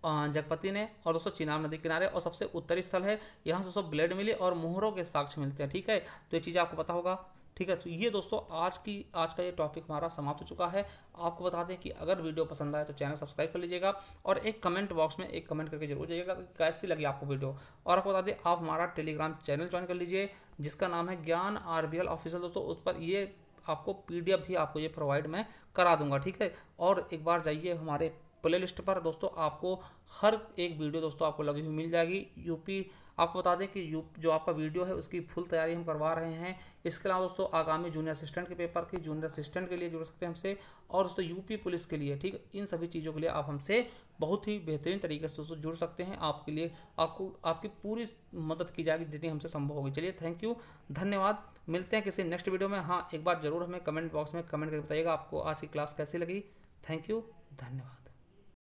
S1: जगपति ने। और दोस्तों चिनाब नदी किनारे और सबसे उत्तरी स्थल है, यहाँ से दोस्तों ब्लेड मिली और मोहरों के साक्ष्य मिलते हैं। ठीक है, तो ये चीज़ आपको पता होगा। ठीक है, तो ये दोस्तों आज का ये टॉपिक हमारा समाप्त हो चुका है। आपको बता दें कि अगर वीडियो पसंद आए तो चैनल सब्सक्राइब कर लीजिएगा और एक कमेंट बॉक्स में एक कमेंट करके जरूर जाइएगा कि कैसी लगी आपको वीडियो। और आपको बता दें आप हमारा टेलीग्राम चैनल ज्वाइन कर लीजिए जिसका नाम है ज्ञान RBL ऑफिशियल। दोस्तों उस पर ये आपको PDF भी आपको ये प्रोवाइड मैं करा दूंगा। ठीक है, और एक बार जाइए हमारे प्ले लिस्ट पर दोस्तों, आपको हर एक वीडियो दोस्तों आपको लगी हुई मिल जाएगी। यूपी आपको बता दें कि जो आपका वीडियो है उसकी फुल तैयारी हम करवा रहे हैं। इसके अलावा दोस्तों आगामी जूनियर असिस्टेंट के पेपर की, जूनियर असिस्टेंट के लिए जुड़ सकते हैं हमसे, और दोस्तों यूपी पुलिस के लिए, ठीक, इन सभी चीज़ों के लिए आप हमसे बहुत ही बेहतरीन तरीके से दोस्तों जुड़ सकते हैं। आपके लिए आपको आपकी पूरी मदद की जाएगी जितनी हमसे संभव होगी। चलिए थैंक यू, धन्यवाद। मिलते हैं किसी नेक्स्ट वीडियो में। हाँ, एक बार जरूर हमें कमेंट बॉक्स में कमेंट करके बताइएगा आपको आज की क्लास कैसी लगी। थैंक यू, धन्यवाद।